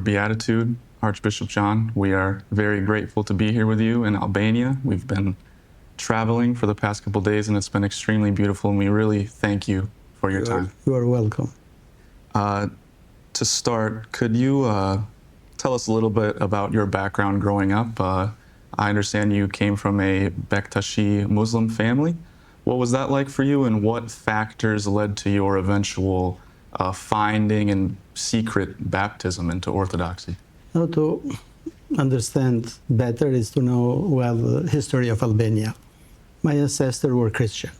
Beatitude, Archbishop John. We are very grateful to be here with you in Albania. We've been traveling for the past couple of days, and it's been extremely beautiful, and we really thank you for your time. You are welcome. To start, could you tell us a little bit about your background growing up? I understand you came from a Bektashi Muslim family. What was that like for you, and what factors led to your eventual finding and secret baptism into Orthodoxy? Now, to understand better is to know well the history of Albania. My ancestors were Christian.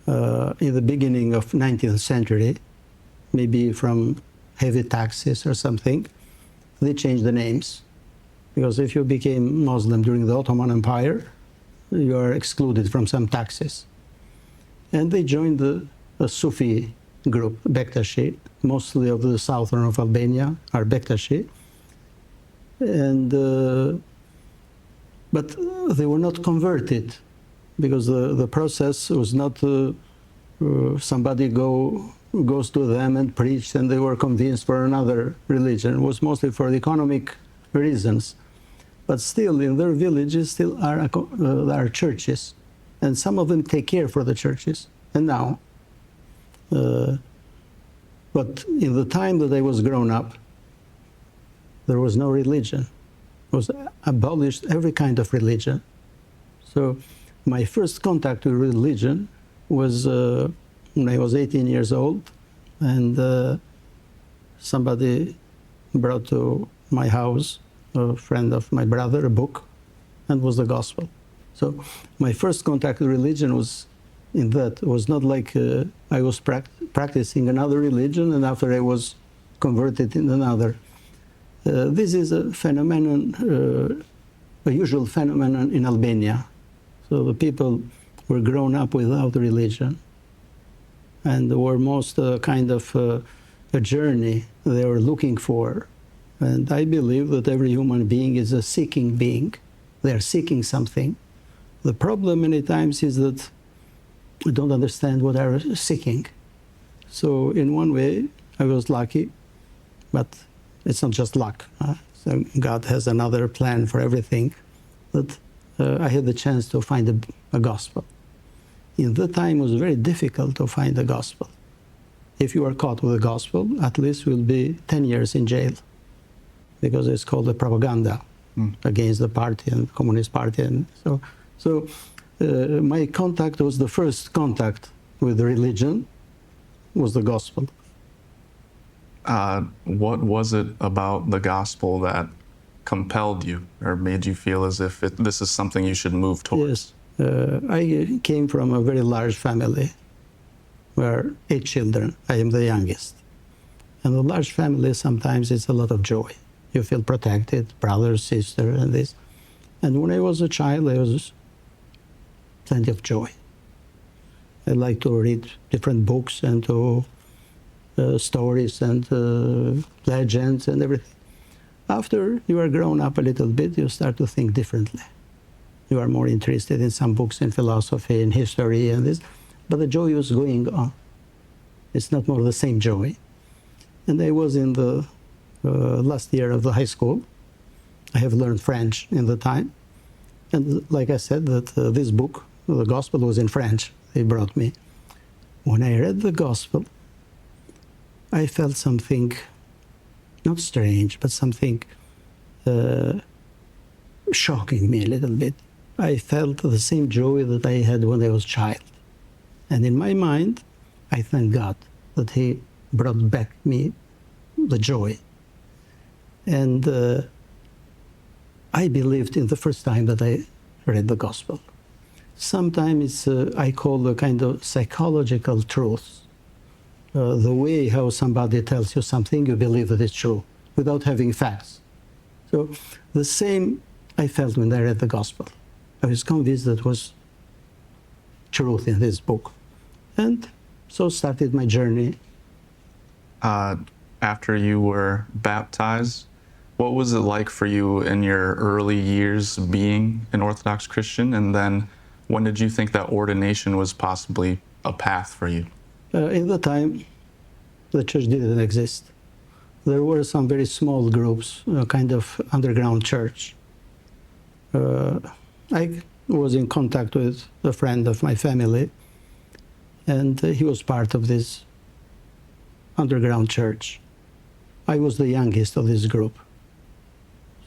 In the beginning of 19th century, maybe from heavy taxes or something, they changed the names. Because if you became Muslim during the Ottoman Empire, you are excluded from some taxes. And they joined a Sufi group, Bektashi, mostly of the southern of Albania are Bektashi. And, but they were not converted, because the process was not somebody goes to them and preached and they were convinced for another religion. It was mostly for economic reasons. But still, in their villages, still are churches, and some of them take care for the churches. And now, but in the time that I was grown up, there was no religion. It was abolished every kind of religion. So my first contact with religion was when I was 18 years old, and somebody brought to my house, a friend of my brother, a book, and was the gospel. So my first contact with religion was in that. It was not like I was practicing another religion and after I was converted in another. This is a phenomenon, a usual phenomenon in Albania. So the people were grown up without religion, and were most kind of a journey they were looking for. And I believe that every human being is a seeking being. They are seeking something. The problem many times is that we don't understand what they are seeking. So in one way, I was lucky, but it's not just luck. So God has another plan for everything. That I had the chance to find a gospel. In that time, it was very difficult to find the gospel. If you are caught with the gospel, at least you will be 10 years in jail, because it's called a propaganda against the party and Communist Party. And so my contact was the first contact with religion, was the gospel. What was it about the gospel that compelled you or made you feel as if this is something you should move towards? Yes, I came from a very large family. We are 8 children. I am the youngest. And a large family, sometimes it's a lot of joy. You feel protected, brother, sister, and this. And when I was a child, there was plenty of joy. I like to read different books and to stories and legends and everything. After you are grown up a little bit, you start to think differently. You are more interested in some books in philosophy and history and this, but the joy was going on. It's not more the same joy. And I was in the last year of the high school. I have learned French in the time. And like I said, that this book, the gospel, was in French. They brought me. When I read the gospel, I felt something, not strange, but something shocking me a little bit. I felt the same joy that I had when I was a child. And in my mind, I thank God that He brought back me the joy. And I believed in the first time that I read the gospel. Sometimes I call a kind of psychological truth. The way how somebody tells you something, you believe that it's true, without having facts. So the same I felt when I read the gospel. I was convinced that was truth in this book. And so started my journey. After you were baptized, what was it like for you in your early years being an Orthodox Christian? And then when did you think that ordination was possibly a path for you? In the time, the church didn't exist. there were some very small groups, a kind of underground church. I was in contact with a friend of my family, and he was part of this underground church. I was the youngest of this group.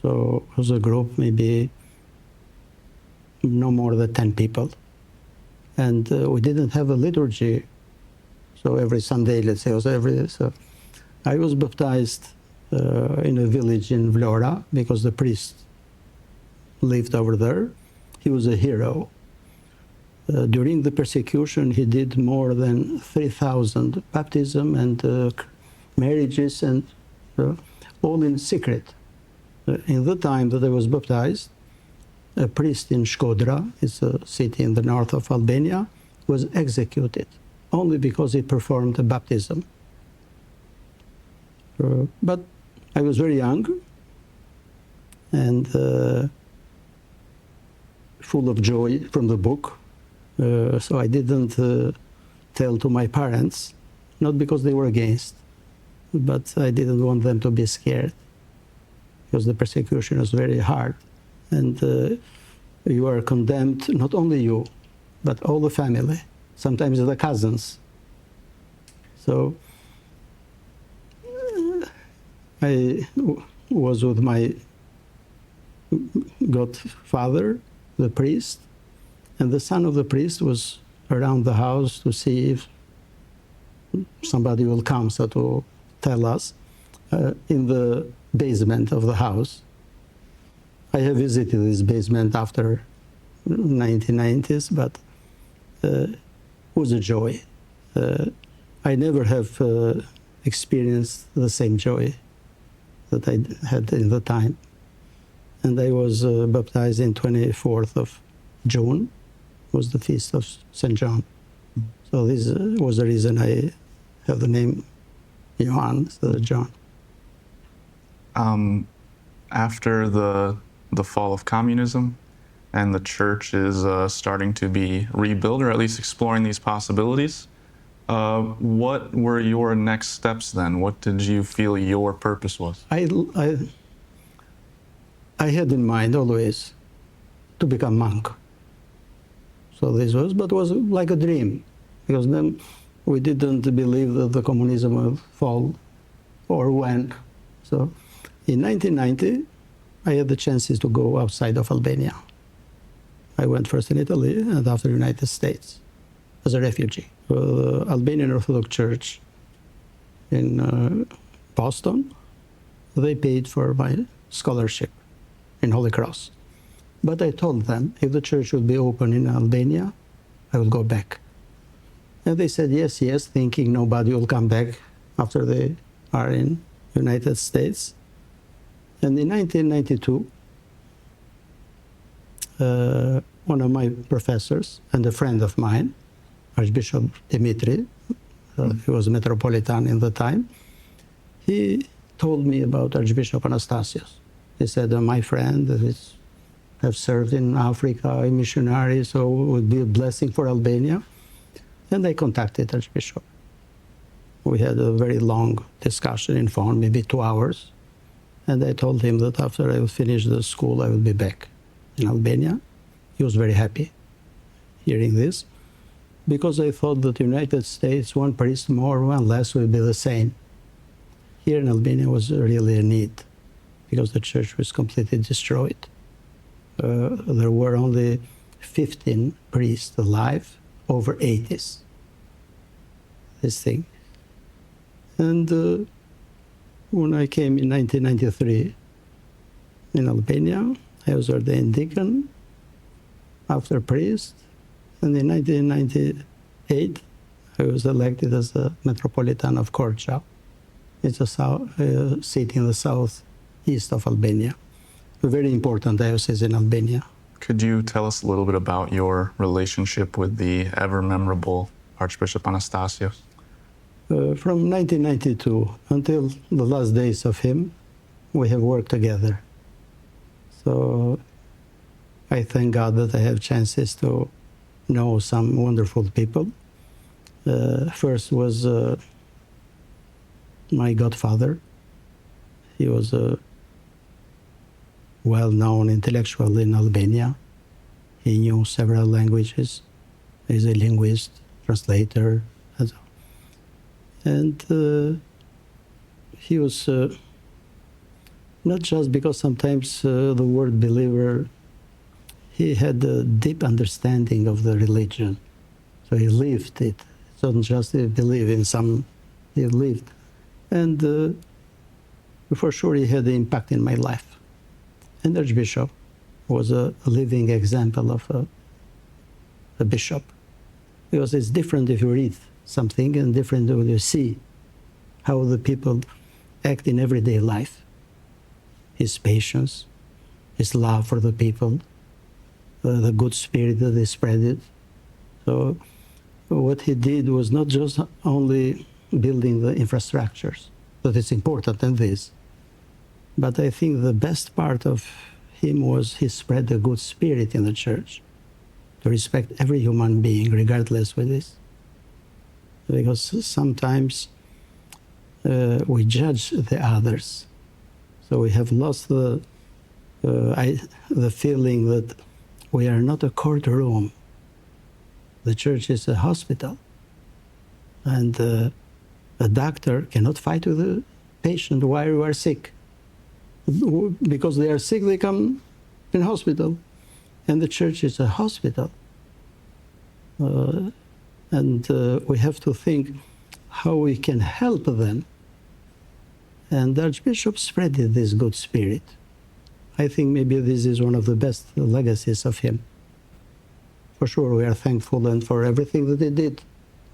So it was a group maybe no more than 10 people. And we didn't have a liturgy. So every Sunday, let's say, so I was baptized in a village in Vlora because the priest lived over there. He was a hero. During the persecution, he did more than 3,000 baptism and marriages, and all in secret. In the time that I was baptized, a priest in Shkodra, it's a city in the north of Albania, was executed only because he performed a baptism. But I was very young and full of joy from the book. So I didn't tell to my parents, not because they were against, but I didn't want them to be scared, because the persecution was very hard. And you are condemned, not only you, but all the family, sometimes the cousins. So I was with my godfather, the priest, and the son of the priest was around the house to see if somebody will come, so to tell us, in the basement of the house. I have visited this basement after 1990s, but it was a joy. I never have experienced the same joy that I had in the time. And I was baptized in 24th of June, was the feast of St. John. So this was the reason I have the name Johan instead of John. After the fall of communism and the church is starting to be rebuilt, or at least exploring these possibilities, what were your next steps then? What did you feel your purpose was? I had in mind always to become monk. So this was, but it was like a dream, because then we didn't believe that the communism would fall or when. So in 1990, I had the chances to go outside of Albania. I went first in Italy and after the United States as a refugee. The Albanian Orthodox Church in Boston, they paid for my scholarship in Holy Cross. But I told them if the church would be open in Albania, I would go back. And they said yes, yes, thinking nobody will come back after they are in United States. And in 1992, one of my professors and a friend of mine, Archbishop Dimitri, he was Metropolitan in the time, he told me about Archbishop Anastasios. He said, my friend have served in Africa, a missionary, so it would be a blessing for Albania. And I contacted Archbishop. We had a very long discussion in phone, maybe 2 hours. And I told him that after I would finish the school, I would be back in Albania. He was very happy hearing this, because I thought that the United States, one priest more, one less, would be the same. Here in Albania was really a need, because the church was completely destroyed. There were only 15 priests alive, over 80s. This thing. And when I came in 1993 in Albania, I was ordained deacon, after priest, and in 1998 I was elected as the Metropolitan of Korča. It's a city in the southeast of Albania, a very important diocese in Albania. Could you tell us a little bit about your relationship with the ever-memorable Archbishop Anastasios? From 1992 until the last days of him, we have worked together. So I thank God that I have chances to know some wonderful people. First was my godfather, He was a well-known intellectual in Albania. He knew several languages. He's a linguist, translator, and so. And he was not just because sometimes the word believer, he had a deep understanding of the religion. So he lived it. It's not just believe in some, he lived. And for sure he had an impact in my life. And the Archbishop was a living example of a bishop. Because it's different if you read something and different when you see how the people act in everyday life. His patience, his love for the people, the good spirit that he spread. So what he did was not just only building the infrastructures, that is important in this, but I think the best part of him was he spread the good spirit in the church, to respect every human being, regardless of this. Because sometimes we judge the others. So we have lost the feeling that we are not a courtroom. The church is a hospital. And a doctor cannot fight with a patient while you are sick. Because they are sick, they come in hospital. And the church is a hospital. And we have to think how we can help them. And the Archbishop spread this good spirit. I think maybe this is one of the best legacies of him. For sure, we are thankful and for everything that he did,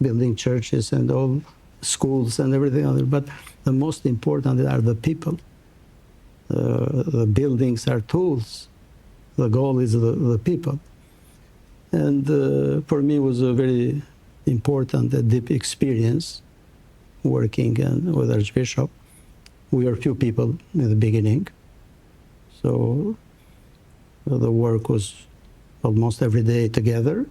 building churches and all schools and everything else. But the most important are the people. The buildings are tools. The goal is the people. And for me, it was a very important and deep experience working with Archbishop. We were few people in the beginning, so the work was almost every day together.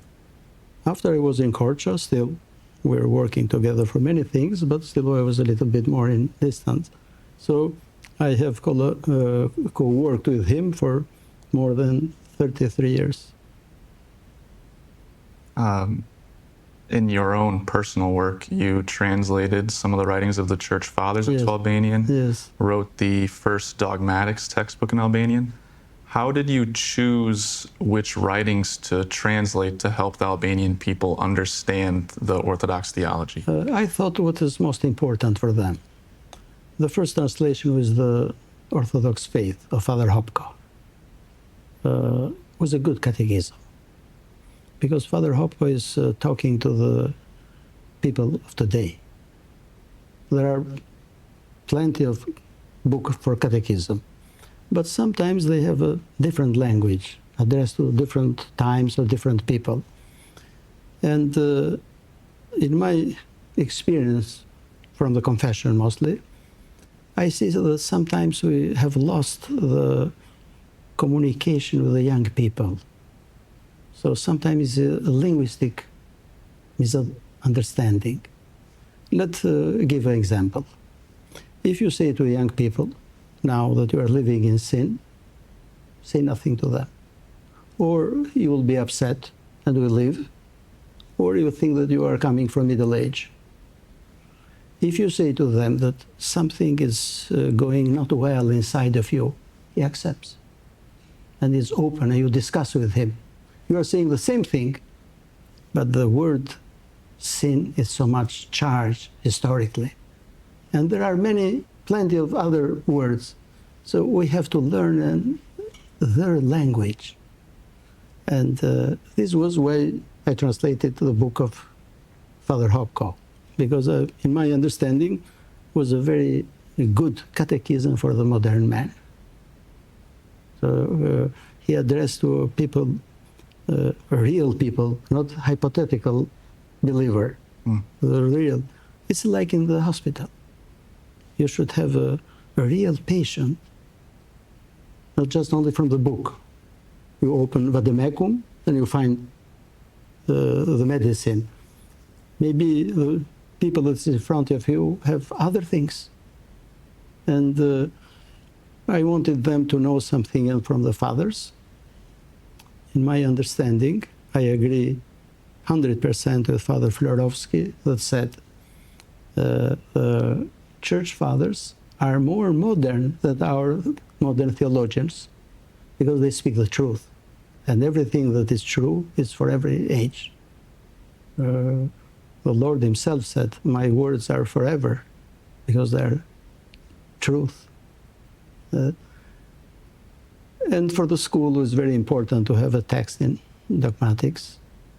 After I was in Korča, still we were working together for many things, but still I was a little bit more in distance. So I have co-worked with him for more than 33 years. In your own personal work, you translated some of the writings of the Church Fathers into Albanian, Yes. wrote the first dogmatics textbook in Albanian. How did you choose which writings to translate to help the Albanian people understand the Orthodox theology? I thought what is most important for them. The first translation was the Orthodox faith of Father Hopko. Was a good catechism. Because Father Hopko is talking to the people of today. There are plenty of books for catechism, but sometimes they have a different language addressed to different times or different people. And in my experience from the confession mostly, I see that sometimes we have lost the communication with the young people. So sometimes it's a linguistic misunderstanding. Let's give an example. If you say to young people, now that you are living in sin, say nothing to them. Or you will be upset and will leave. Or you think that you are coming from middle age. If you say to them that something is going not well inside of you, he accepts and is open and you discuss with him. You are saying the same thing, but the word sin is so much charged historically. And there are plenty of other words. So we have to learn their language. And this was why I translated the book of Father Hopko, because in my understanding was a very good catechism for the modern man. So he addressed to people, real people, not hypothetical believer, the real. It's like in the hospital. You should have a real patient, not just only from the book. You open vademecum and you find the medicine. Maybe the people that's in front of you have other things. And I wanted them to know something from the fathers. In my understanding, I agree 100% with Father Florovsky that said the church fathers are more modern than our modern theologians because they speak the truth. And everything that is true is for every age. The Lord himself said, my words are forever because they're truth. And for the school, it's very important to have a text in dogmatics.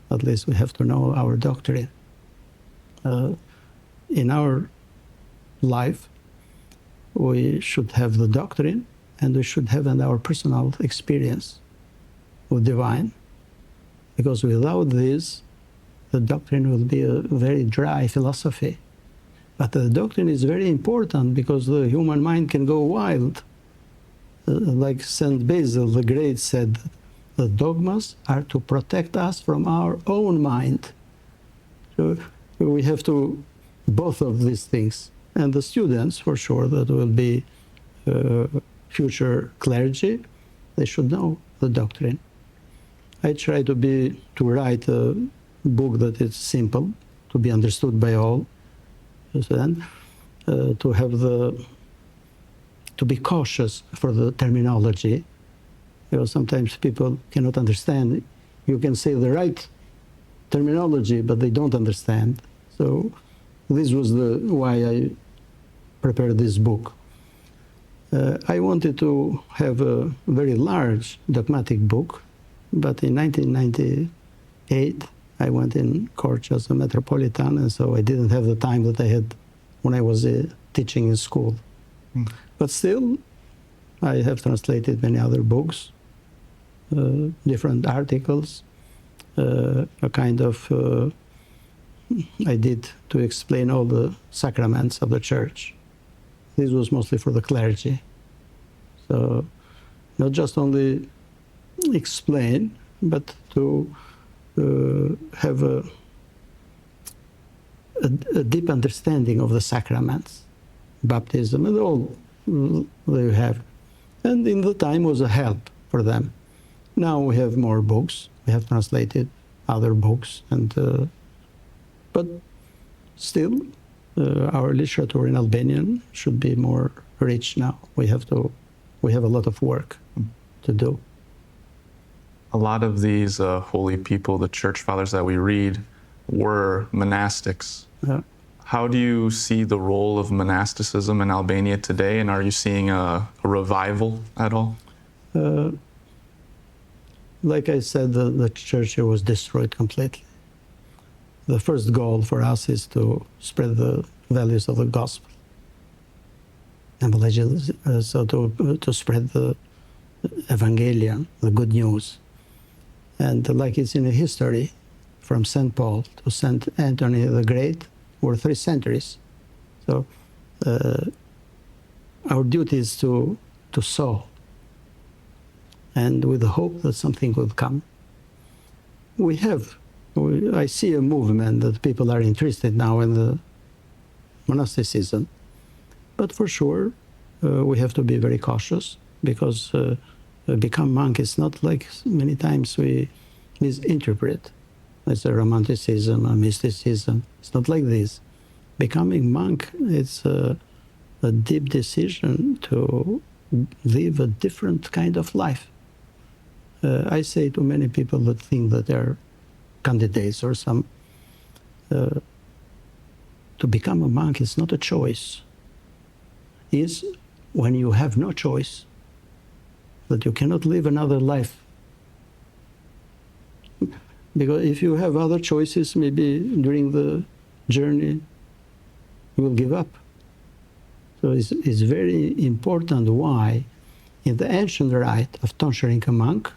At least we have to know our doctrine. In our life, we should have the doctrine, and we should have our personal experience with divine. Because without this, the doctrine will be a very dry philosophy. But the doctrine is very important because the human mind can go wild. Like Saint Basil the Great said, the dogmas are to protect us from our own mind. So we have to both of these things. And the students, for sure, that will be future clergy, they should know the doctrine. I try to write a book that is simple, to be understood by all, and to be cautious for the terminology. You know, sometimes people cannot understand. You can say the right terminology, but they don't understand. So this was why I prepared this book. I wanted to have a very large dogmatic book, but in 1998, I went in court as a metropolitan, and so I didn't have the time that I had when I was teaching in school. Mm. But still, I have translated many other books, different articles, a kind of I did to explain all the sacraments of the church. This was mostly for the clergy. So not just only explain, but to have a deep understanding of the sacraments, baptism, and all they have. And in the time was a help for them. Now we have more books. We have translated other books, and but still, our literature in Albanian should be more rich now. We have a lot of work to do. A lot of these holy people, the church fathers that we read, were monastics. Yeah. How do you see the role of monasticism in Albania today, and are you seeing a revival at all? Like I said, the church here was destroyed completely. The first goal for us is to spread the values of the gospel, and so to spread the evangelium, the good news. And like it's in the history, from St. Paul to St. Anthony the Great, were 3 centuries. So our duty is to sow, and with the hope that something will come. I see a movement that people are interested now in the monasticism, but for sure we have to be very cautious, because become monk is not like many times we misinterpret. It's a romanticism, a mysticism. It's not like this. Becoming monk, it's a deep decision to live a different kind of life. I say to many people that think that they're candidates or some, to become a monk is not a choice. It's when you have no choice, that you cannot live another life. Because if you have other choices, maybe during the journey, you will give up. So it's very important why, in the ancient rite of tonsuring a monk,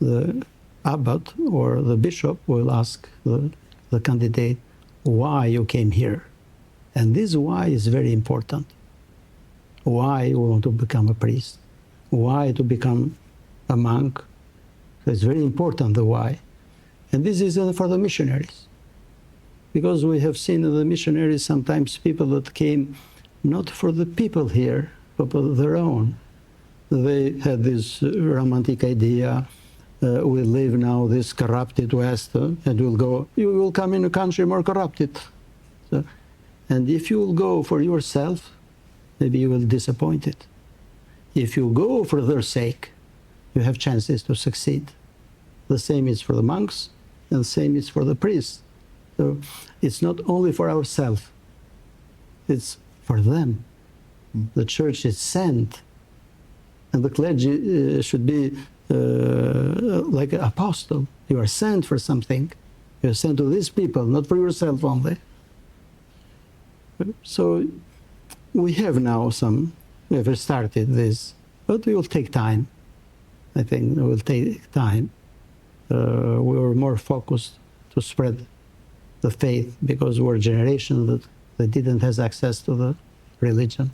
the abbot or the bishop will ask the candidate, why you came here. And this why is very important. Why you want to become a priest? Why to become a monk? So it's very important, the why. And this is for the missionaries. Because we have seen in the missionaries sometimes people that came not for the people here, but for their own. they had this romantic idea, we live now this corrupted West, and you will come in a country more corrupted. So, and if you will go for yourself, maybe you will be disappointed. If you go for their sake, you have chances to succeed. The same is for the monks, and the same is for the priests. So it's not only for ourselves, it's for them. The church is sent, and the clergy should be like an apostle. You are sent for something. You are sent to these people, not for yourself only. So we have now we have started this, but it will take time. I think it will take time. We were more focused to spread the faith because we're a generation that didn't have access to the religion.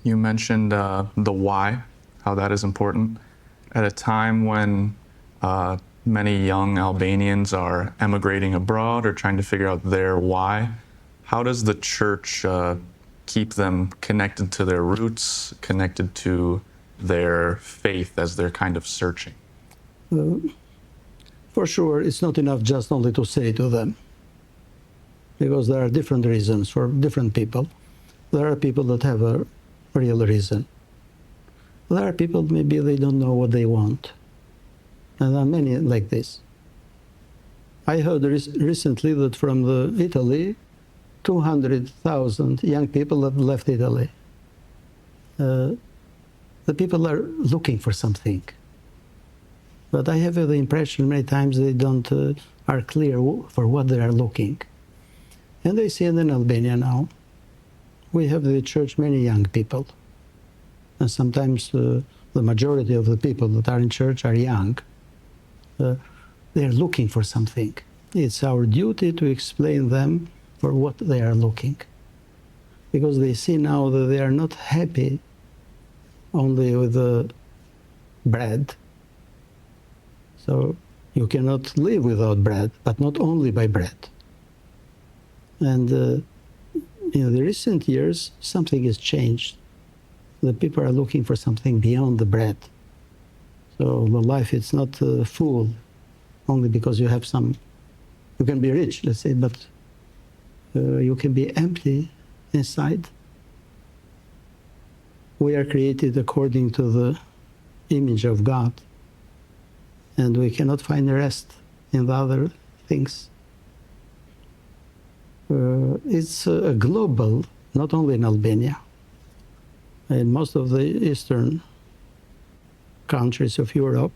You mentioned the why, how that is important. At a time when many young Albanians are emigrating abroad or trying to figure out their why, how does the church keep them connected to their roots, connected to their faith as they're kind of searching? For sure, it's not enough just only to say to them, because there are different reasons for different people. There are people that have a real reason. There are people, maybe they don't know what they want. And there are many like this. I heard recently that from Italy, 200,000 young people have left Italy. The people are looking for something. But I have the impression many times they don't are clear for what they are looking. And I see it in Albania now. We have in the church many young people. And sometimes the majority of the people that are in church are young. They're looking for something. It's our duty to explain them for what they are looking. Because they see now that they are not happy only with the bread. So you cannot live without bread, but not only by bread. And in the recent years, something has changed. The people are looking for something beyond the bread. So the life is not full only because you have some, you can be rich, let's say, but you can be empty inside. We are created according to the image of God, and we cannot find rest in the other things. It's a global, not only in Albania. In most of the eastern countries of Europe,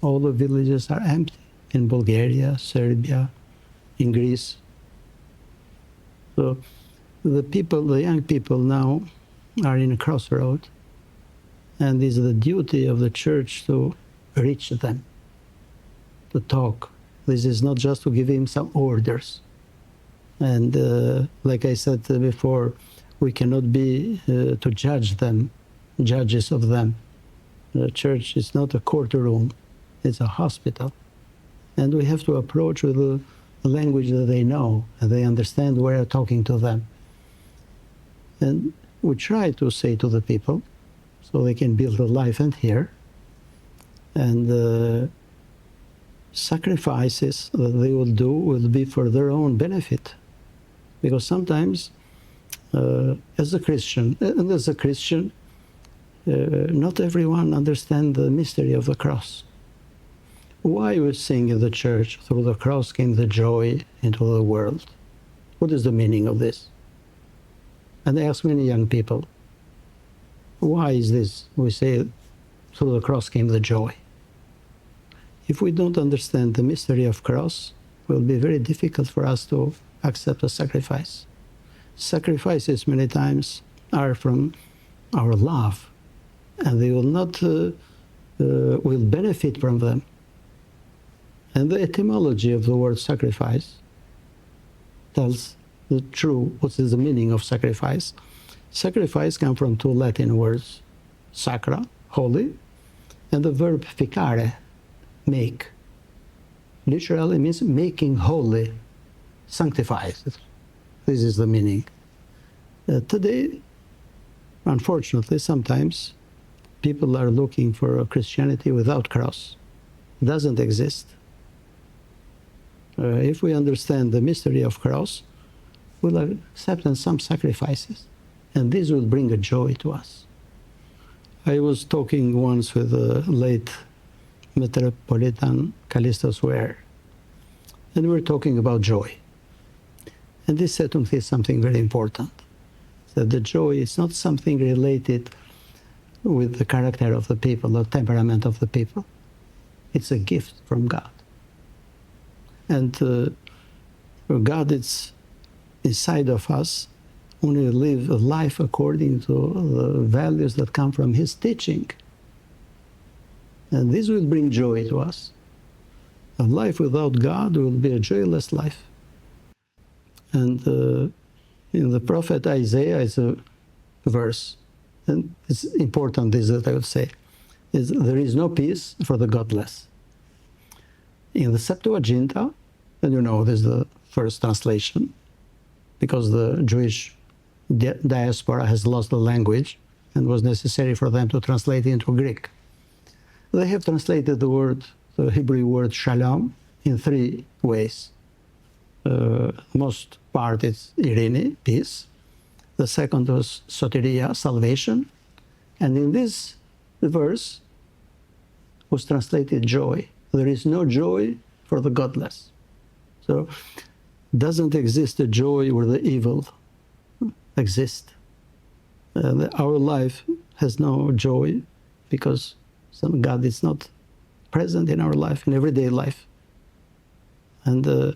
all the villages are empty. In Bulgaria, Serbia, in Greece. So the young people now are in a crossroad, and it's the duty of the church to reach them, to talk. This is not just to give him some orders. And like I said before, we cannot be to judge them, judges of them. The church is not a courtroom, it's a hospital. And we have to approach with the language that they know, and they understand we're talking to them. And we try to say to the people, so they can build a life and hear, and sacrifices that they will do will be for their own benefit. Because sometimes, as a Christian, not everyone understands the mystery of the cross. Why we sing in the church, through the cross came the joy into the world? What is the meaning of this? And I ask many young people, why is this? We say, through the cross came the joy. If we don't understand the mystery of cross, it will be very difficult for us to accept a sacrifice. Sacrifices many times are from our love, and they will not will benefit from them. And the etymology of the word sacrifice tells the true what is the meaning of sacrifice. Sacrifice comes from two Latin words, sacra, holy, and the verb ficare, make. Literally means making holy, sanctified. This is the meaning. Today, unfortunately, sometimes people are looking for a Christianity without cross. It doesn't exist. If we understand the mystery of cross, we'll accept some sacrifices, and this will bring a joy to us. I was talking once with the late Metropolitan Callisto Swear, and we were talking about joy. And he said to me something very important, that the joy is not something related with the character of the people, the temperament of the people. It's a gift from God. And God is inside of us when we live a life according to the values that come from His teaching. And this will bring joy to us. A life without God will be a joyless life. And in the prophet Isaiah is a verse, and it's important, this that I would say, is there is no peace for the godless. In the Septuaginta, and you know this is the first translation, because the Jewish diaspora has lost the language and was necessary for them to translate it into Greek. They have translated the Hebrew word shalom in three ways. Most part is irene, peace. The second was soteria, salvation. And in this verse was translated joy. There is no joy for the godless. So doesn't exist a joy where the evil exists. Our life has no joy because God is not present in our life, in everyday life. And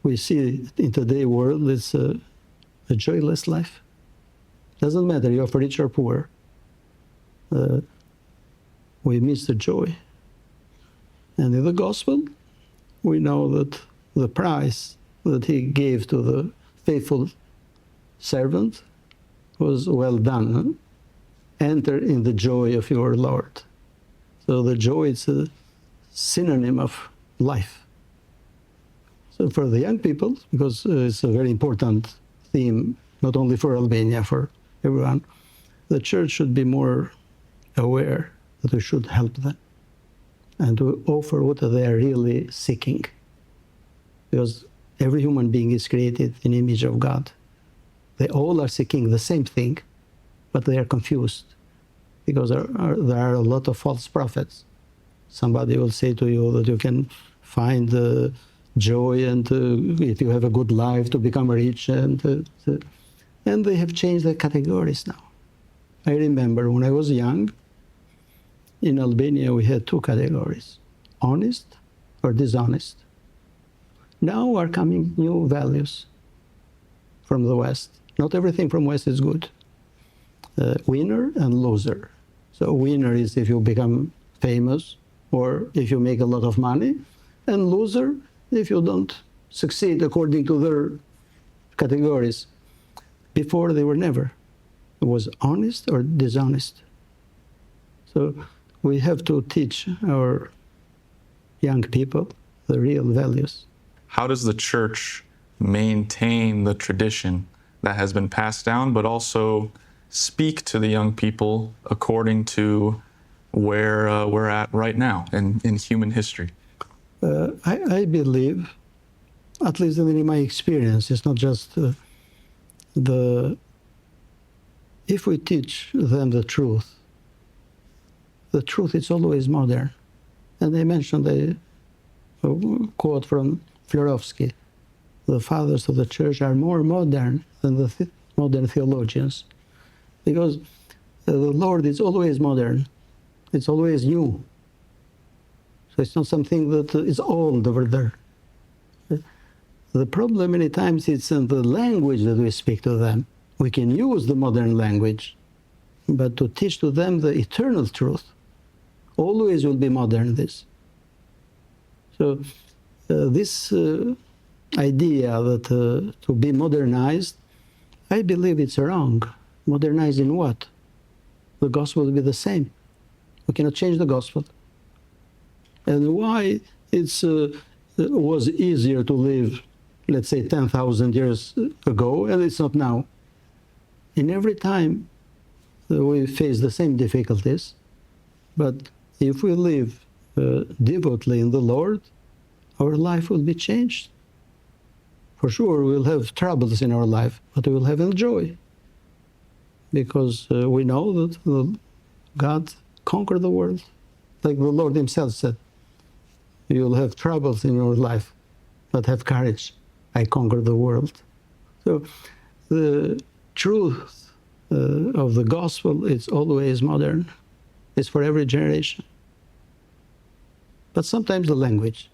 we see in today's world it's a joyless life. Doesn't matter you're rich or poor. We miss the joy. And in the gospel, we know that the price that He gave to the faithful servant was well done. Huh? Enter in the joy of your Lord. So the joy is a synonym of life. So for the young people, because it's a very important theme, not only for Albania, for everyone, the church should be more aware that we should help them and to offer what they are really seeking. Because every human being is created in the image of God. They all are seeking the same thing, but they are confused because there are a lot of false prophets. Somebody will say to you that you can find joy and if you have a good life to become rich, and they have changed the categories now. I remember when I was young, in Albania we had two categories, honest or dishonest. Now are coming new values from the West. Not everything from West is good. Winner and loser. So winner is if you become famous or if you make a lot of money, and loser if you don't succeed according to their categories. Before they were never. It was honest or dishonest. So we have to teach our young people the real values. How does the church maintain the tradition that has been passed down, but also speak to the young people according to where we're at right now in human history? I believe, at least in my experience, it's not just if we teach them the truth is always modern. And they mentioned a quote from Florovsky, the fathers of the church are more modern than the modern theologians, because the Lord is always modern, it's always new. So it's not something that is old over there. The problem many times is in the language that we speak to them. We can use the modern language, but to teach to them the eternal truth always will be modern, this. So this idea that to be modernized, I believe it's wrong. Modernized in what? The gospel will be the same. We cannot change the gospel. And why it was easier to live, let's say, 10,000 years ago, and it's not now. In every time, we face the same difficulties, but if we live devotedly in the Lord, our life will be changed. For sure, we'll have troubles in our life, but we will have joy, because we know that God conquered the world. Like the Lord himself said, you'll have troubles in your life, but have courage. I conquered the world. So the truth of the gospel is always modern. It's for every generation. But sometimes the language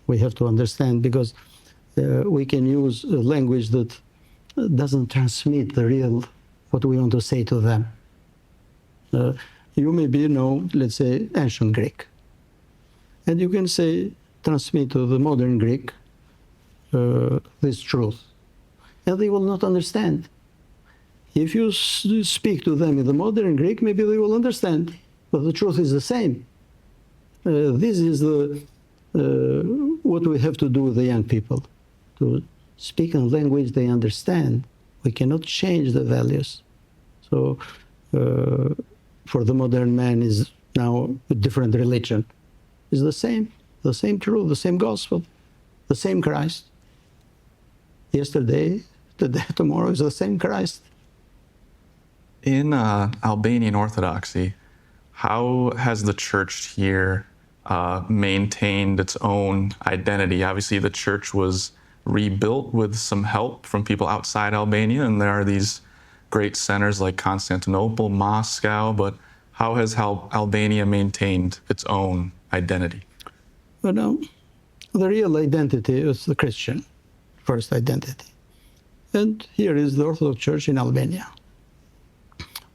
we have to understand, because we can use a language that doesn't transmit the real, what we want to say to them. You maybe know, let's say, ancient Greek. And you can say, transmit to the modern Greek this truth. And they will not understand. If you speak to them in the modern Greek, maybe they will understand, but the truth is the same. This is what we have to do with the young people, to speak in language they understand. We cannot change the values. So for the modern man is now a different religion. It's the same truth, the same gospel, the same Christ. Yesterday, today, tomorrow is the same Christ. In Albanian Orthodoxy, how has the church here maintained its own identity? Obviously, the church was rebuilt with some help from people outside Albania, and there are these great centers like Constantinople, Moscow, but how has Albania maintained its own identity? Well, now, the real identity is the Christian, first identity. And here is the Orthodox Church in Albania.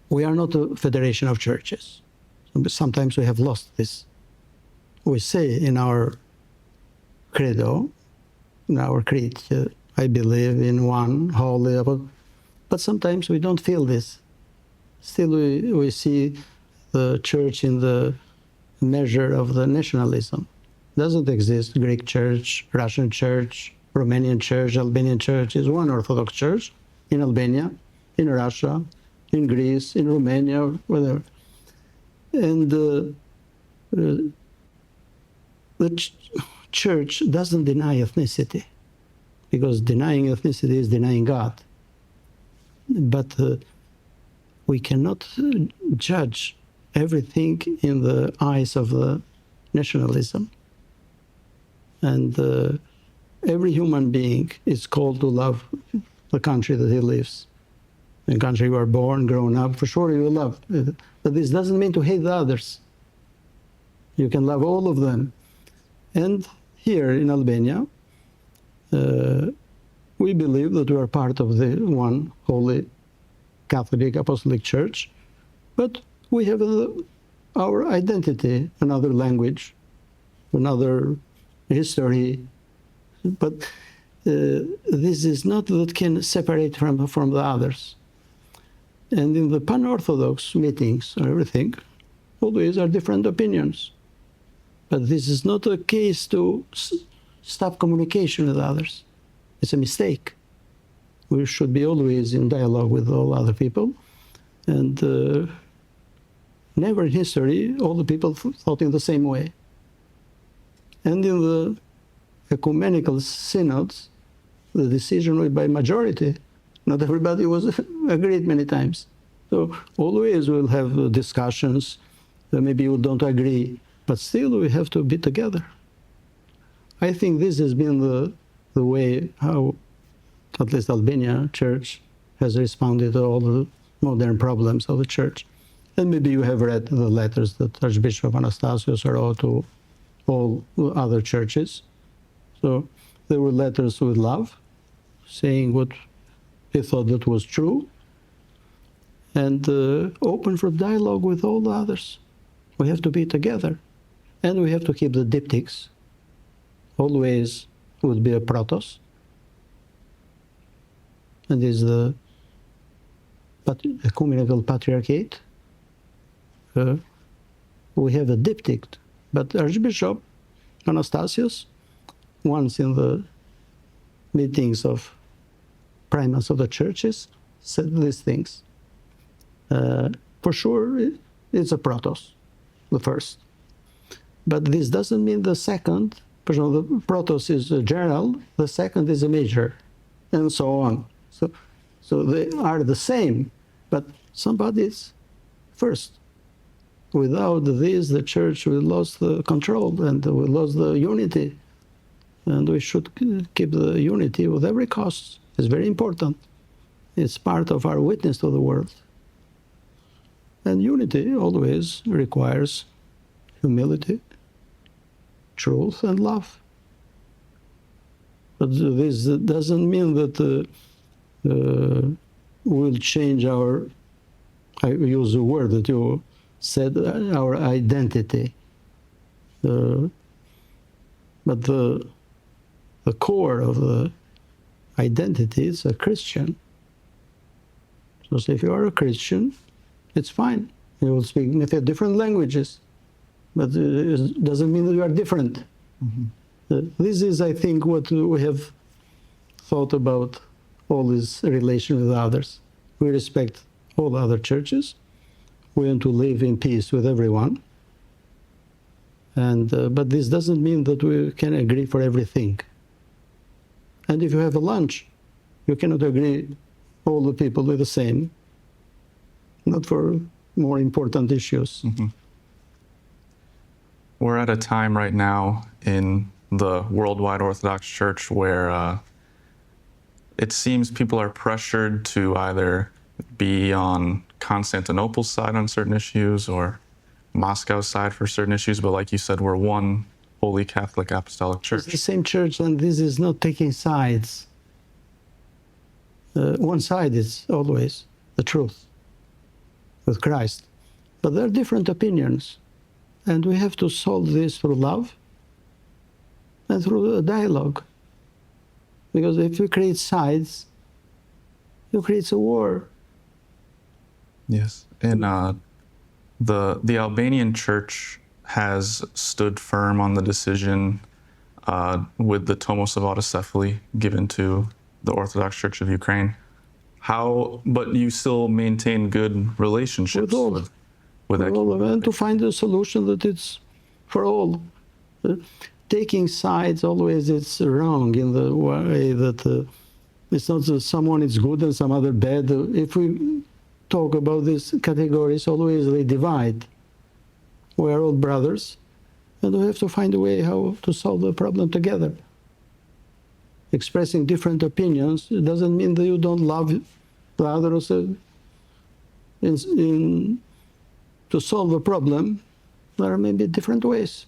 We are not a federation of churches. Sometimes we have lost this. We say in our credo, in our creed, I believe in one holy, but sometimes we don't feel this. Still we see the church in the measure of the nationalism. Doesn't exist Greek church, Russian church, Romanian church, Albanian church. Is one Orthodox church in Albania, in Russia, in Greece, in Romania, whatever. And the church doesn't deny ethnicity, because denying ethnicity is denying God. But we cannot judge everything in the eyes of the nationalism. And every human being is called to love the country that he lives. The country you are born, grown up, for sure you will love. But this doesn't mean to hate the others. You can love all of them. And here in Albania, we believe that we are part of the one holy Catholic Apostolic Church, but we have our identity, another language, another history. But this is not that can separate from the others. And in the pan-Orthodox meetings or everything, always are different opinions. But this is not a case to stop communication with others. It's a mistake. We should be always in dialogue with all other people. And never in history, all the people thought in the same way. And in the ecumenical synods, the decision was by majority. Not everybody was agreed many times. So always we'll have discussions. Maybe we don't agree, but still we have to be together. I think this has been the way how, at least Albania Church has responded to all the modern problems of the Church. And maybe you have read the letters that Archbishop Anastasios wrote to all other churches. So there were letters with love, saying what he thought that was true, and open for dialogue with all the others. We have to be together, and we have to keep the diptychs. Always would be a protos, and is the ecumenical patriarchate. We have a diptych, but Archbishop Anastasios, once in the meetings of primates of the churches, said these things. For sure, it's a protos, the first. But this doesn't mean the second. For example, the protos is a general, the second is a major, and so on. So they are the same, but somebody's first. Without this, the church will lose the control and we lose the unity. And we should keep the unity with every cost. It's very important. It's part of our witness to the world. And unity always requires humility, truth, and love. But this doesn't mean that we'll change our, I use the word that you said, our identity. But the core of the identity is a Christian. So if you are a Christian, it's fine. You will speak maybe different languages, but it doesn't mean that you are different. Mm-hmm. This is, I think, what we have thought about all this relation with others. We respect all other churches. We want to live in peace with everyone. And, but this doesn't mean that we can agree for everything. And if you have a lunch, you cannot agree all the people with the same, not for more important issues. Mm-hmm. We're at a time right now in the worldwide Orthodox Church where it seems people are pressured to either be on Constantinople's side on certain issues or Moscow's side for certain issues, but like you said, we're one Holy Catholic Apostolic Church. It's the same church, and this is not taking sides. One side is always the truth with Christ, but there are different opinions, and we have to solve this through love and through a dialogue. Because if you create sides, you create a war. Yes, and the Albanian Church has stood firm on the decision with the Tomos of autocephaly given to the Orthodox Church of Ukraine. But you still maintain good relationships with that all of them, to find a solution that it's for all. Taking sides always it's wrong in the way that it's not that someone is good and some other bad. If we talk about these categories, always they divide. We are all brothers, and we have to find a way how to solve the problem together. Expressing different opinions, it doesn't mean that you don't love the others. To solve a problem, there are maybe different ways.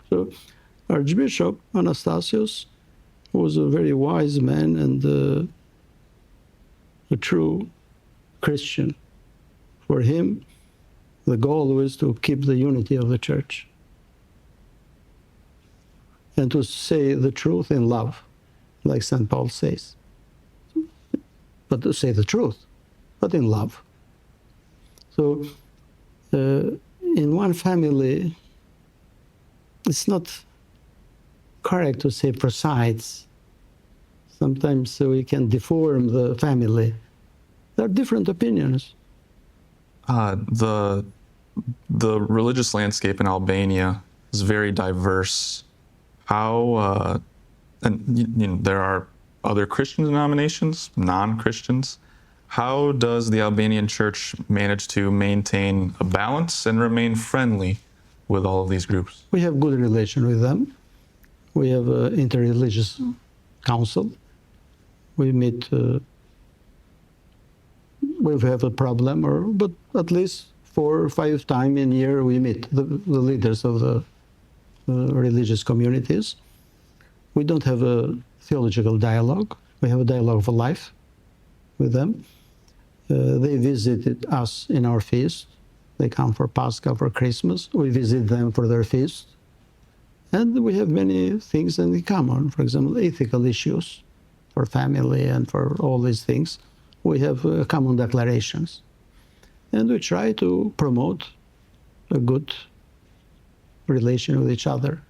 So Archbishop Anastasius was a very wise man and a true Christian. For him, the goal was to keep the unity of the church and to say the truth in love, like St. Paul says. But to say the truth, but in love. So in one family, it's not correct to say for sides. Sometimes we can deform the family. There are different opinions. The religious landscape in Albania is very diverse. How and there are other Christian denominations, non-Christians. How does the Albanian Church manage to maintain a balance and remain friendly with all of these groups? We have good relation with them. We have an interreligious council. We meet. We have a problem, but at least 4 or 5 times in a year we meet the leaders of the religious communities. We don't have a theological dialogue. We have a dialogue of life with them. They visited us in our feast. They come for Pascha, for Christmas. We visit them for their feast. And we have many things in common. For example, ethical issues for family and for all these things. We have common declarations. And we try to promote a good relation with each other.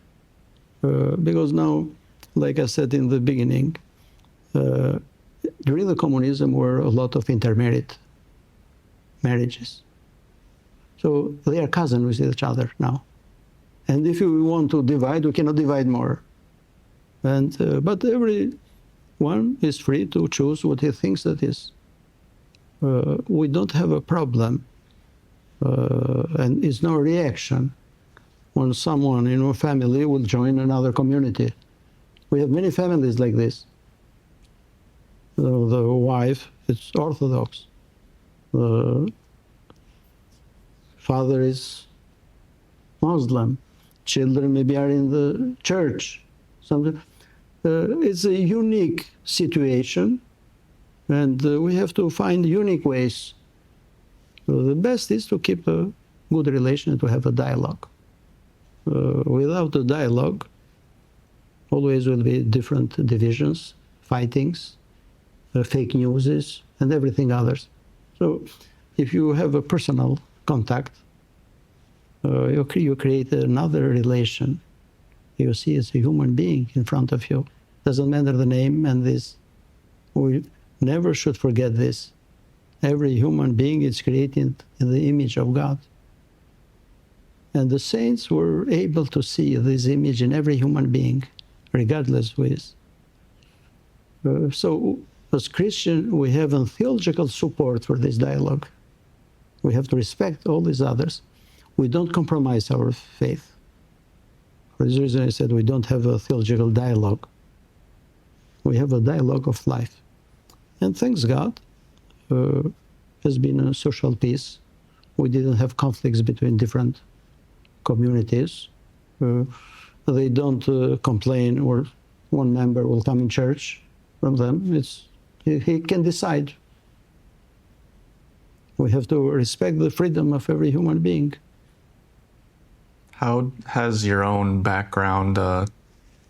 Because now, like I said in the beginning, during the communism were a lot of intermarried marriages. So they are cousins with each other now. And if we want to divide, we cannot divide more. And, but everyone is free to choose what he thinks that is. We don't have a problem, and it's no reaction when someone in our family will join another community. We have many families like this. The wife is Orthodox. The father is Muslim. Children maybe are in the church. It's a unique situation, and we have to find unique ways. So the best is to keep a good relation, to have a dialogue. Without a dialogue, always will be different divisions, fightings, fake newses, and everything others. So if you have a personal contact, you create another relation. You see it's a human being in front of you. Doesn't matter the name and this. We never should forget this. Every human being is created in the image of God. And the saints were able to see this image in every human being, regardless who is. So as Christians, we have a theological support for this dialogue. We have to respect all these others. We don't compromise our faith. For this reason, I said we don't have a theological dialogue. We have a dialogue of life. And thanks God, has been a social peace. We didn't have conflicts between different communities. They don't complain, or one member will come in church from them. He can decide. We have to respect the freedom of every human being. How has your own background,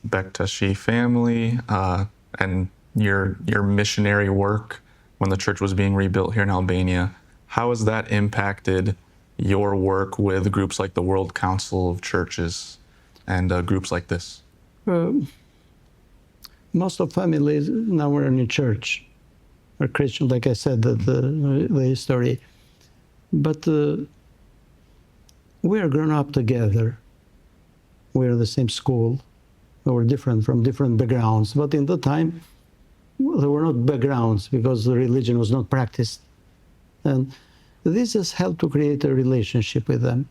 Bektashi family, and your missionary work when the church was being rebuilt here in Albania, how has that impacted your work with groups like the World Council of Churches and groups like this? Most of families now are in church, are Christian, like I said, the history. But we are grown up together. We're in the same school. We were different from different backgrounds. But in the time, there were not backgrounds because the religion was not practiced. And this has helped to create a relationship with them.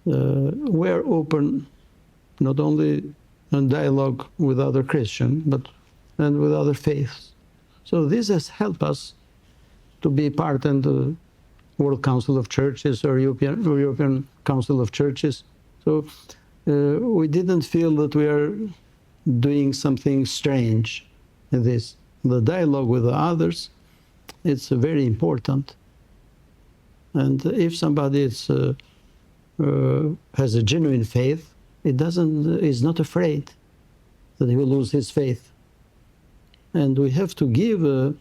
We're open not only in dialogue with other Christians, but and with other faiths. So this has helped us to be part in the World Council of Churches or European Council of Churches. So we didn't feel that we are doing something strange in this. The dialogue with the others, it's very important. And if somebody has a genuine faith, is not afraid that he will lose his faith. And we have to give a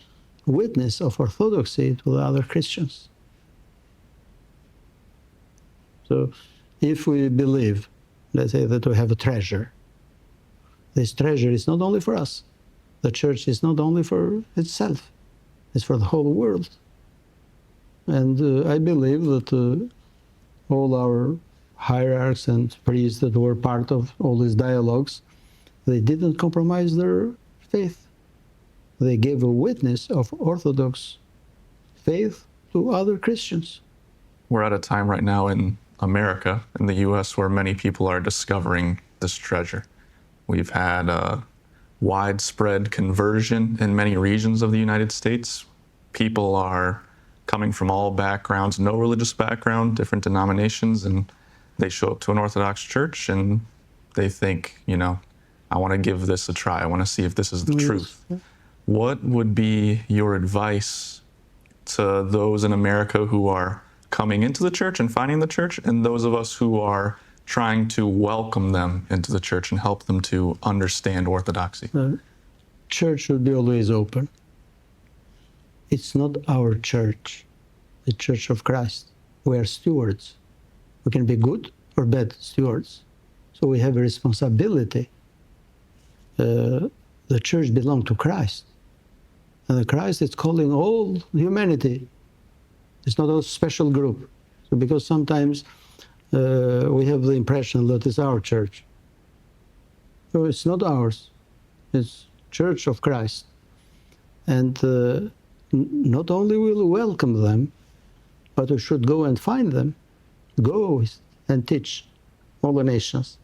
witness of orthodoxy to the other Christians. So if we believe, let's say, that we have a treasure, this treasure is not only for us. The church is not only for itself, it's for the whole world. And I believe that all our hierarchs and priests that were part of all these dialogues, they didn't compromise their faith. They gave a witness of Orthodox faith to other Christians. We're at a time right now in America, in the US, where many people are discovering this treasure. We've had a widespread conversion in many regions of the United States. People are coming from all backgrounds, no religious background, different denominations, and they show up to an Orthodox church and they think, you know, I want to give this a try. I want to see if this is the truth. What would be your advice to those in America who are coming into the church and finding the church, and those of us who are trying to welcome them into the church and help them to understand orthodoxy? The church should be always open. It's not our church, the Church of Christ. We are stewards. We can be good or bad stewards. So we have a responsibility. The church belongs to Christ. And Christ is calling all humanity It's not a special group. So because sometimes we have the impression that it's our church. So it's not ours. It's Church of Christ. And not only will we welcome them, but we should go and find them. Go and teach all the nations.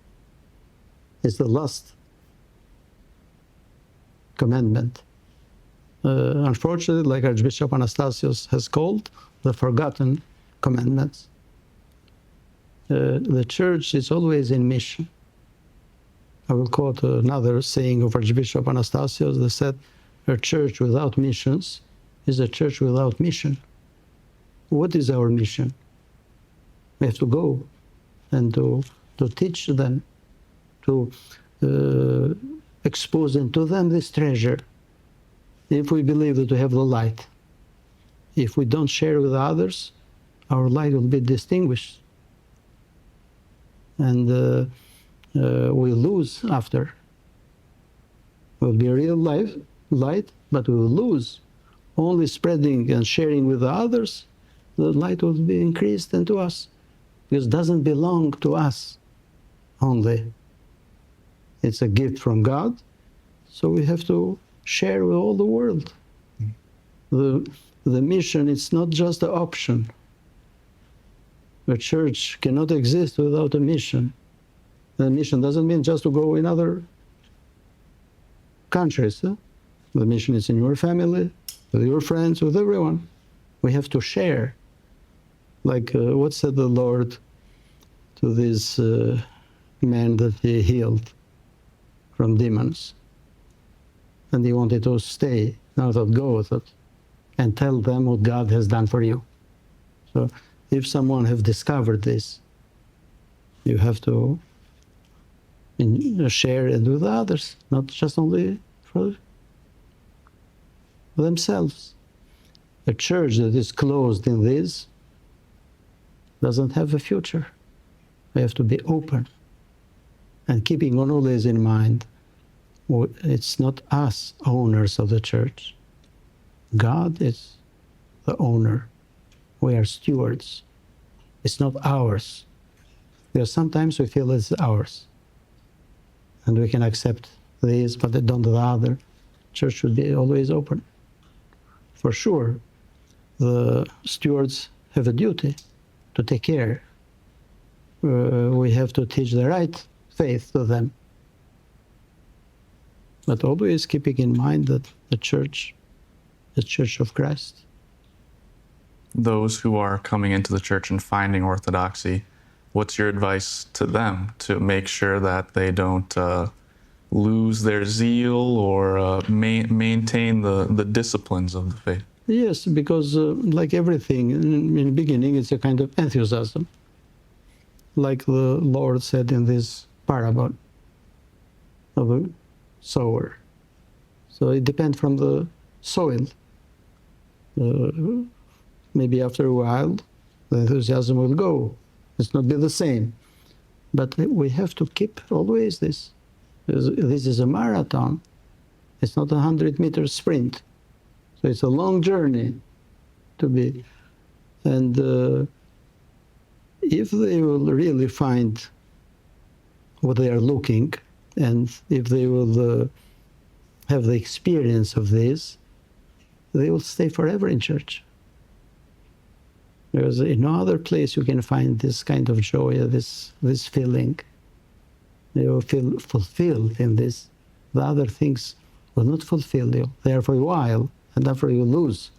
It's the last commandment. Unfortunately, like Archbishop Anastasius has called, the forgotten commandments. The church is always in mission. I will quote another saying of Archbishop Anastasius that said, a church without missions is a church without mission. What is our mission? We have to go and to teach them, to expose to them this treasure. If we believe that we have the light, if we don't share with others, our light will be distinguished. And we lose after. It will be a real light, but we will lose. Only spreading and sharing with others, the light will be increased into us. Because it doesn't belong to us only. It's a gift from God, so we have to share with all the world. The mission, it's not just an option. The church cannot exist without a mission. The mission doesn't mean just to go in other countries. The mission is in your family, with your friends, with everyone. We have to share. Like what said the Lord to this man that he healed from demons? And he wanted to stay, not to go with it, and tell them what God has done for you. So if someone has discovered this, you have to share it with others, not just only for themselves. A church that is closed in this doesn't have a future. We have to be open and keeping always in mind, it's not us owners of the church. God is the owner. We are stewards. It's not ours. Because sometimes we feel it's ours. And we can accept this, but don't the other. Church should be always open. For sure, the stewards have a duty to take care. We have to teach the right faith to them. But always keeping in mind that the Church of Christ. Those who are coming into the church and finding orthodoxy, what's your advice to them to make sure that they don't lose their zeal or maintain the disciplines of the faith? Yes, because like everything, in the beginning, it's a kind of enthusiasm. Like the Lord said in this parable of a sower. So it depends from the soil. Maybe after a while, the enthusiasm will go. It's not be the same. But we have to keep always this. This is a marathon. It's not a 100-meter sprint. So it's a long journey to be. And if they will really find what they are looking, and if they will have the experience of this, they will stay forever in church. Because in no other place you can find this kind of joy, this feeling. You will feel fulfilled in this. The other things will not fulfill you. They are for a while, and after you lose.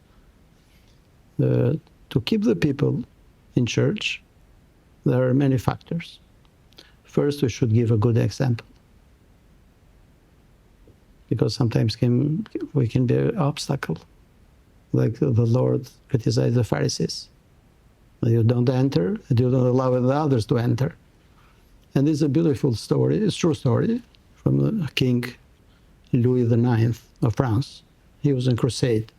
To keep the people in church, there are many factors. First, we should give a good example. Because sometimes we can be an obstacle. Like the Lord criticized the Pharisees. You don't enter, and you don't allow the others to enter. And it's a beautiful story, it's a true story, from the King Louis IX of France. He was in crusade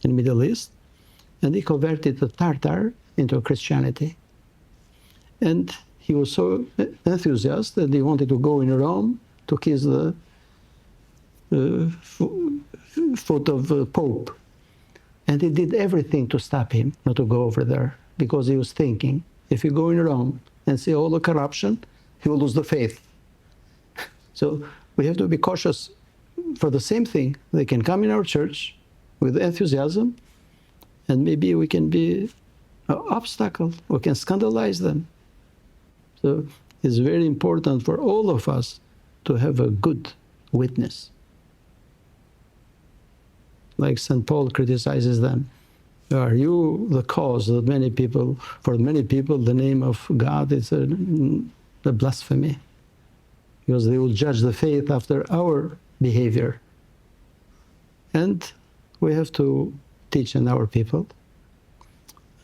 in the Middle East, and he converted the Tartar into Christianity. And he was so enthusiastic that he wanted to go in Rome to kiss the foot of Pope. And he did everything to stop him not to go over there, because he was thinking, if you go in Rome and see all the corruption, he will lose the faith. So we have to be cautious for the same thing. They can come in our church with enthusiasm, and maybe we can be an obstacle, we can scandalize them. So it's very important for all of us to have a good witness. Like St. Paul criticizes them. Are you the cause that for many people, the name of God is a blasphemy? Because they will judge the faith after our behavior. And we have to teach in our people,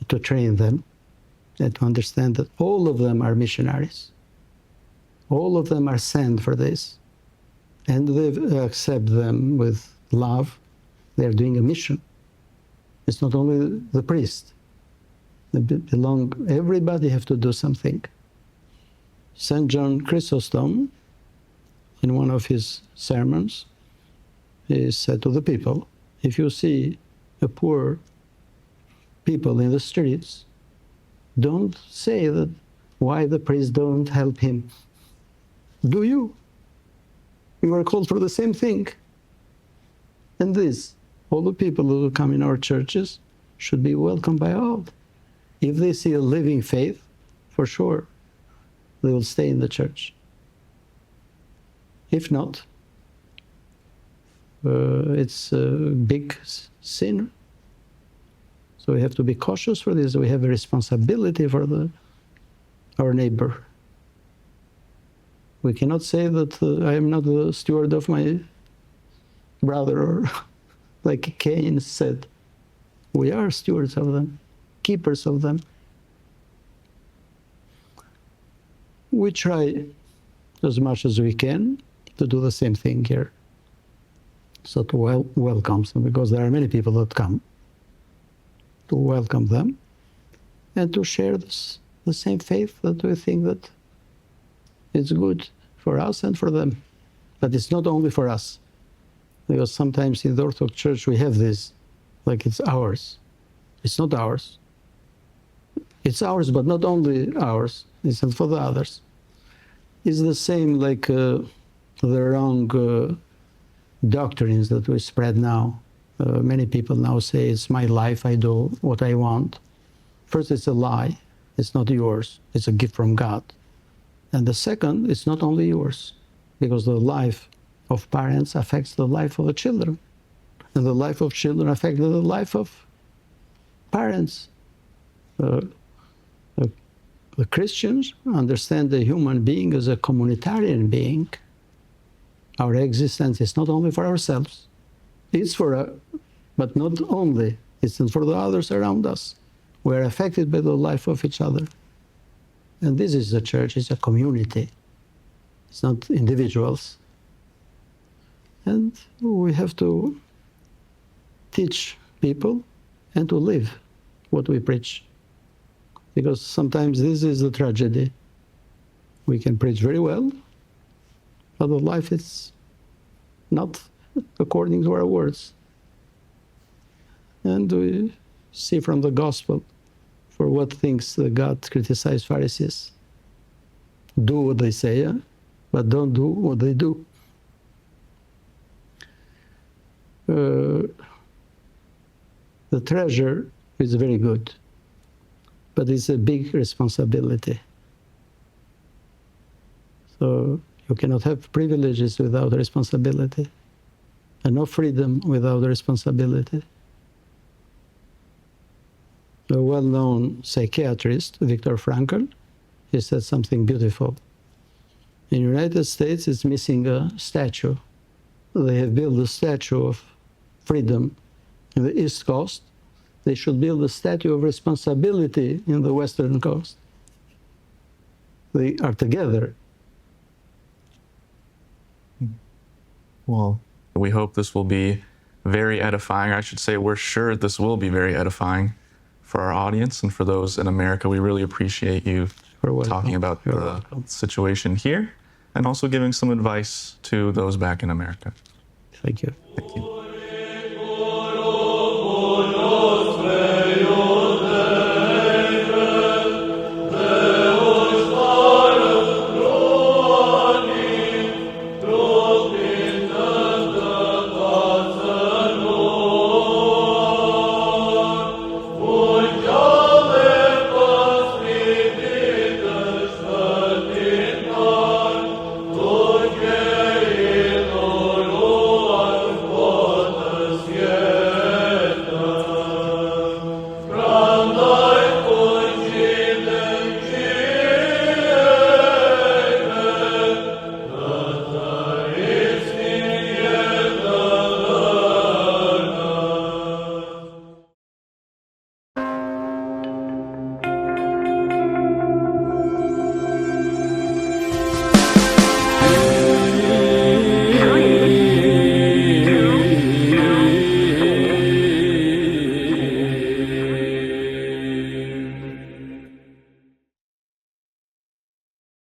to train them, and to understand that all of them are missionaries. All of them are sent for this. And they accept them with love. They're doing a mission. It's not only the priest. Everybody have to do something. St. John Chrysostom, in one of his sermons, he said to the people, if you see a poor people in the streets, don't say that why the priest don't help him. Do you? You are called for the same thing. And this, all the people who come in our churches should be welcomed by all. If they see a living faith, for sure, they will stay in the church. If not, it's a big sin. So we have to be cautious for this. We have a responsibility for our neighbor. We cannot say that I am not the steward of my brother, or like Cain said. We are stewards of them, keepers of them. We try as much as we can to do the same thing here. So to welcome them, because there are many people that come, to welcome them and to share the same faith that we think that it's good for us and for them. But it's not only for us, because sometimes in the Orthodox Church we have this, like it's ours. It's not ours. It's ours, but not only ours. It's not for the others. It's the same like the wrong doctrines that we spread now. Many people now say, it's my life, I do what I want. First, it's a lie. It's not yours. It's a gift from God. And the second, it's not only yours, because the life of parents affects the life of the children. And the life of children affects the life of parents. The Christians understand the human being as a communitarian being. Our existence is not only for ourselves. It's but not only. It's for the others around us. We're affected by the life of each other. And this is the church, it's a community. It's not individuals. And we have to teach people and to live what we preach. Because sometimes this is the tragedy. We can preach very well, but the life is not according to our words. And we see from the gospel for what things God criticized Pharisees. Do what they say, but don't do what they do. The treasure is very good, but it's a big responsibility. So you cannot have privileges without responsibility, and no freedom without responsibility. A well-known psychiatrist, Viktor Frankl, he said something beautiful. In the United States, it's missing a statue. They have built a statue of freedom in the East Coast. They should build a statue of responsibility in the Western Coast. They are together. Well, we hope this will be very edifying. I should say we're sure this will be very edifying for our audience and for those in America. We really appreciate you talking about the situation here and also giving some advice to those back in America. Thank you. Thank you.